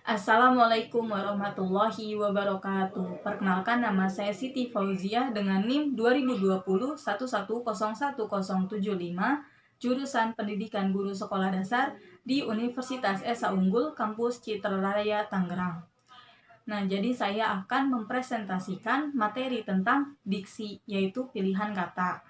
Assalamualaikum warahmatullahi wabarakatuh. Perkenalkan, nama saya Siti Fauziah dengan NIM 2020 11010175, jurusan Pendidikan Guru Sekolah Dasar di Universitas Esa Unggul, Kampus Citra Raya, Tangerang. Nah, jadi saya akan mempresentasikan materi tentang diksi, yaitu pilihan kata.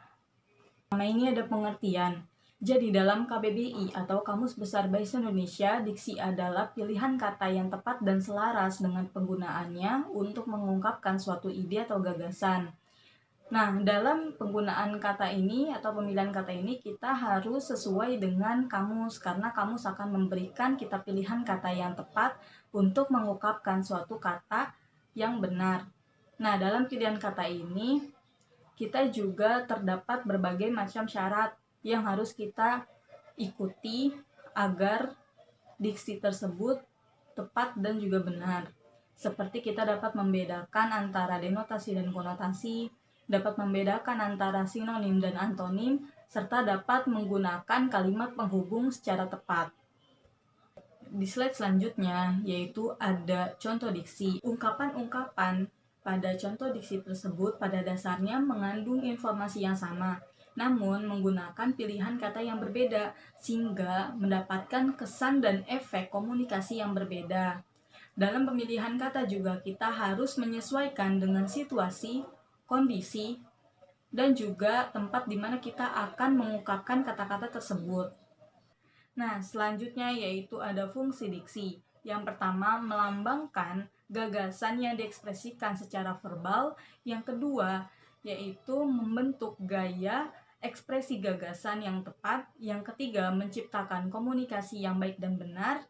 Nah, ini ada pengertian. Jadi dalam KBBI atau Kamus Besar Bahasa Indonesia, diksi adalah pilihan kata yang tepat dan selaras dengan penggunaannya untuk mengungkapkan suatu ide atau gagasan. Nah, dalam penggunaan kata ini atau pemilihan kata ini kita harus sesuai dengan kamus, karena kamus akan memberikan kita pilihan kata yang tepat untuk mengungkapkan suatu kata yang benar. Nah, dalam pilihan kata ini kita juga terdapat berbagai macam syarat yang harus kita ikuti agar diksi tersebut tepat dan juga benar. Seperti kita dapat membedakan antara denotasi dan konotasi, dapat membedakan antara sinonim dan antonim, serta dapat menggunakan kalimat penghubung secara tepat. Di slide selanjutnya yaitu ada contoh diksi. Ungkapan-ungkapan pada contoh diksi tersebut pada dasarnya mengandung informasi yang sama, namun menggunakan pilihan kata yang berbeda sehingga mendapatkan kesan dan efek komunikasi yang berbeda. Dalam pemilihan kata juga kita harus menyesuaikan dengan situasi, kondisi, dan juga tempat di mana kita akan mengungkapkan kata-kata tersebut. Nah, selanjutnya yaitu ada fungsi diksi. Yang pertama, melambangkan gagasan yang diekspresikan secara verbal. Yang kedua, yaitu membentuk gaya ekspresi gagasan yang tepat. Yang ketiga, menciptakan komunikasi yang baik dan benar.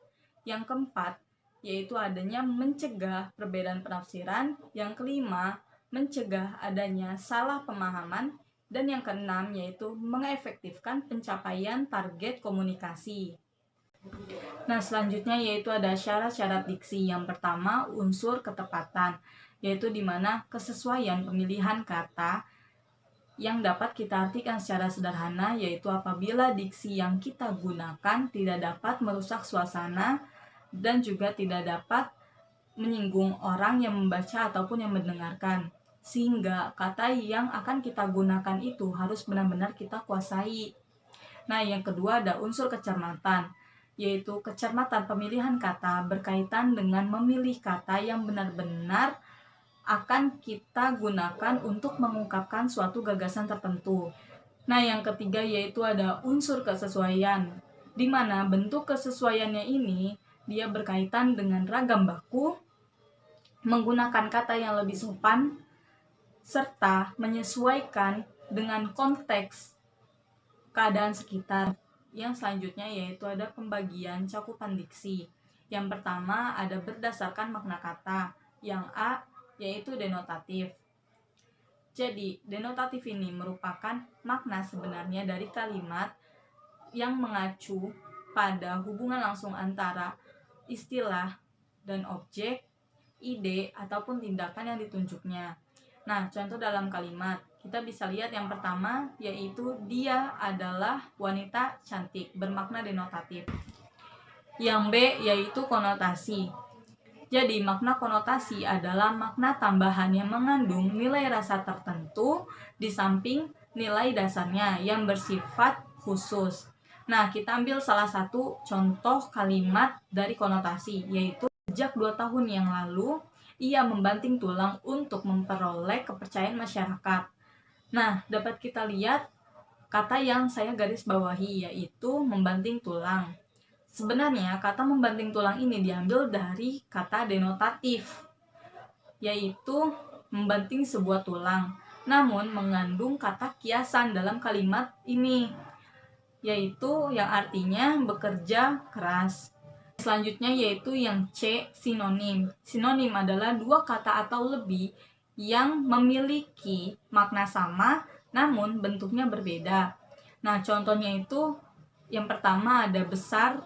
Yang keempat, yaitu adanya mencegah perbedaan penafsiran. Yang kelima, mencegah adanya salah pemahaman. Dan yang keenam, yaitu mengefektifkan pencapaian target komunikasi. Nah, selanjutnya yaitu ada syarat-syarat diksi. Yang pertama, unsur ketepatan, yaitu di mana kesesuaian pemilihan kata yang dapat kita artikan secara sederhana, yaitu apabila diksi yang kita gunakan tidak dapat merusak suasana dan juga tidak dapat menyinggung orang yang membaca ataupun yang mendengarkan, sehingga kata yang akan kita gunakan itu harus benar-benar kita kuasai. Nah, yang kedua ada unsur kecermatan, yaitu kecermatan pemilihan kata berkaitan dengan memilih kata yang benar-benar akan kita gunakan untuk mengungkapkan suatu gagasan tertentu. Nah, yang ketiga yaitu ada unsur kesesuaian, di mana bentuk kesesuaiannya ini dia berkaitan dengan ragam baku, menggunakan kata yang lebih sopan, serta menyesuaikan dengan konteks keadaan sekitar. Yang selanjutnya yaitu ada pembagian cakupan diksi. Yang pertama ada berdasarkan makna kata. Yang A yaitu denotatif. Jadi denotatif ini merupakan makna sebenarnya dari kalimat yang mengacu pada hubungan langsung antara istilah dan objek, ide ataupun tindakan yang ditunjuknya. Nah, contoh dalam kalimat kita bisa lihat yang pertama yaitu dia adalah wanita cantik, bermakna denotatif. Yang B yaitu konotasi. Jadi makna konotasi adalah makna tambahan yang mengandung nilai rasa tertentu di samping nilai dasarnya yang bersifat khusus. Nah, kita ambil salah satu contoh kalimat dari konotasi, yaitu sejak 2 tahun yang lalu ia membanting tulang untuk memperoleh kepercayaan masyarakat. Nah, dapat kita lihat kata yang saya garis bawahi yaitu membanting tulang. Sebenarnya kata membanting tulang ini diambil dari kata denotatif, yaitu membanting sebuah tulang, namun mengandung kata kiasan dalam kalimat ini, yaitu yang artinya bekerja keras. Selanjutnya yaitu yang C, sinonim. Sinonim adalah dua kata atau lebih yang memiliki makna sama namun bentuknya berbeda. Nah, contohnya itu yang pertama ada besar,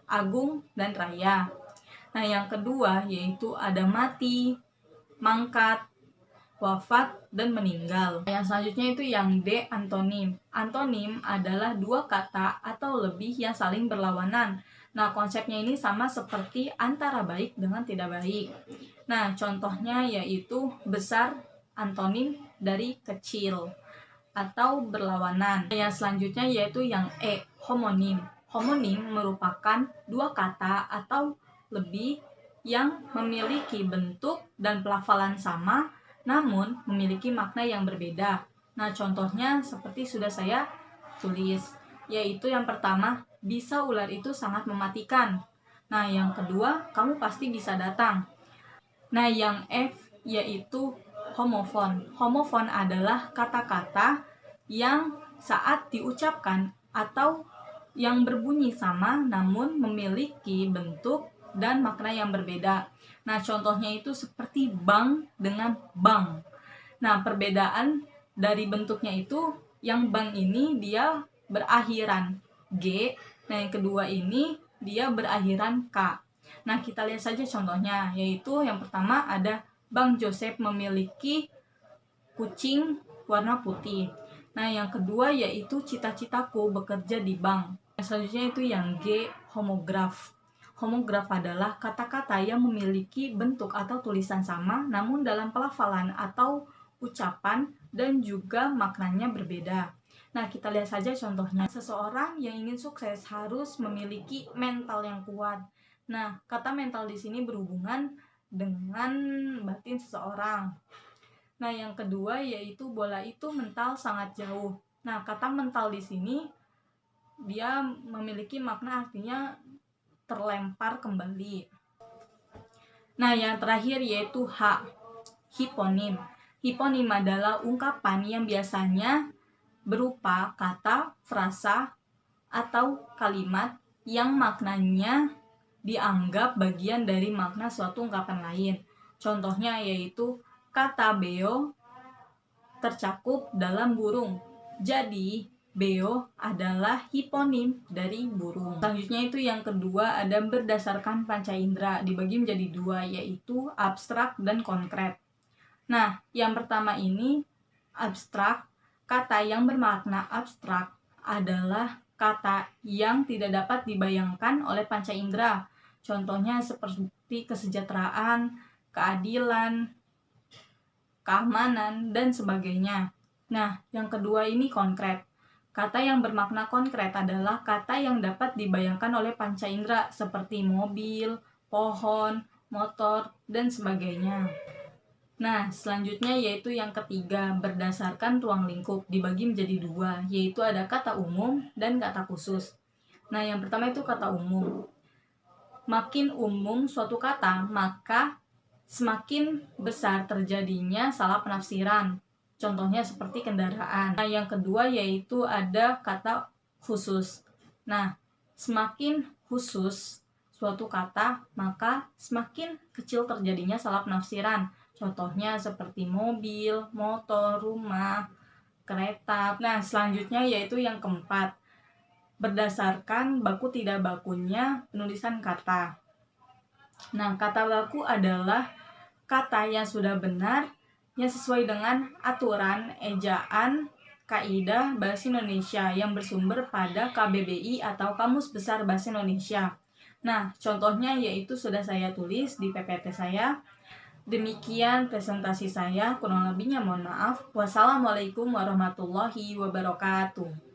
agung, dan raya. Nah, yang kedua yaitu ada mati, mangkat, wafat, dan meninggal. Yang selanjutnya itu yang D, antonim. Antonim adalah dua kata atau lebih yang saling berlawanan Nah, konsepnya ini sama seperti antara baik dengan tidak baik. Nah, contohnya yaitu besar antonim dari kecil atau berlawanan. Yang selanjutnya yaitu yang homonim. Homonim merupakan dua kata atau lebih yang memiliki bentuk dan pelafalan sama namun memiliki makna yang berbeda. Nah, contohnya seperti sudah saya tulis, yaitu yang pertama, bisa ular itu sangat mematikan. Nah, yang kedua, kamu pasti bisa datang. Nah, yang F yaitu homofon. Homofon adalah kata-kata yang saat diucapkan atau yang berbunyi sama namun memiliki bentuk dan makna yang berbeda. Nah, contohnya itu seperti bang dengan bang. Nah, perbedaan dari bentuknya itu, yang bang ini dia berakhiran G, nah yang kedua ini dia berakhiran K. Nah, kita lihat saja contohnya, yaitu yang pertama ada Bang Joseph memiliki kucing warna putih. Nah, yang kedua yaitu cita-citaku bekerja di bank. Selanjutnya itu yang G, homograf. Homograf adalah kata-kata yang memiliki bentuk atau tulisan sama, namun dalam pelafalan atau ucapan dan juga maknanya berbeda. Nah, kita lihat saja contohnya. Seseorang yang ingin sukses harus memiliki mental yang kuat. Nah, kata mental di sini berhubungan dengan batin seseorang. Nah, yang kedua yaitu bola itu mental sangat jauh. Nah, kata mental di sini dia memiliki makna artinya terlempar kembali. Nah, yang terakhir yaitu H, hiponim. Hiponim adalah ungkapan yang biasanya berupa kata, frasa, atau kalimat yang maknanya dianggap bagian dari makna suatu ungkapan lain. Contohnya yaitu kata beo tercakup dalam burung. Jadi, beo adalah hiponim dari burung. Selanjutnya itu yang kedua ada berdasarkan panca indera, dibagi menjadi dua, yaitu abstrak dan konkret. Nah, yang pertama ini abstrak. Kata yang bermakna abstrak adalah kata yang tidak dapat dibayangkan oleh panca indera. Contohnya seperti kesejahteraan, keadilan, keamanan, dan sebagainya. Nah, yang kedua ini konkret. Kata yang bermakna konkret adalah kata yang dapat dibayangkan oleh panca indera seperti mobil, pohon, motor, dan sebagainya. Nah, selanjutnya yaitu yang ketiga, berdasarkan ruang lingkup, dibagi menjadi dua, yaitu ada kata umum dan kata khusus. Nah, yang pertama itu kata umum. Makin umum suatu kata, maka semakin besar terjadinya salah penafsiran. Contohnya seperti kendaraan. Nah, yang kedua yaitu ada kata khusus. Nah, semakin khusus suatu kata, maka semakin kecil terjadinya salah penafsiran. Contohnya seperti mobil, motor, rumah, kereta. Nah, selanjutnya yaitu yang keempat. Berdasarkan baku tidak bakunya penulisan kata. Nah, kata baku adalah kata yang sudah benar, yang sesuai dengan aturan, ejaan, kaidah Bahasa Indonesia yang bersumber pada KBBI atau Kamus Besar Bahasa Indonesia. Nah, contohnya yaitu sudah saya tulis di PPT saya. Demikian presentasi saya, kurang lebihnya mohon maaf. Wassalamualaikum warahmatullahi wabarakatuh.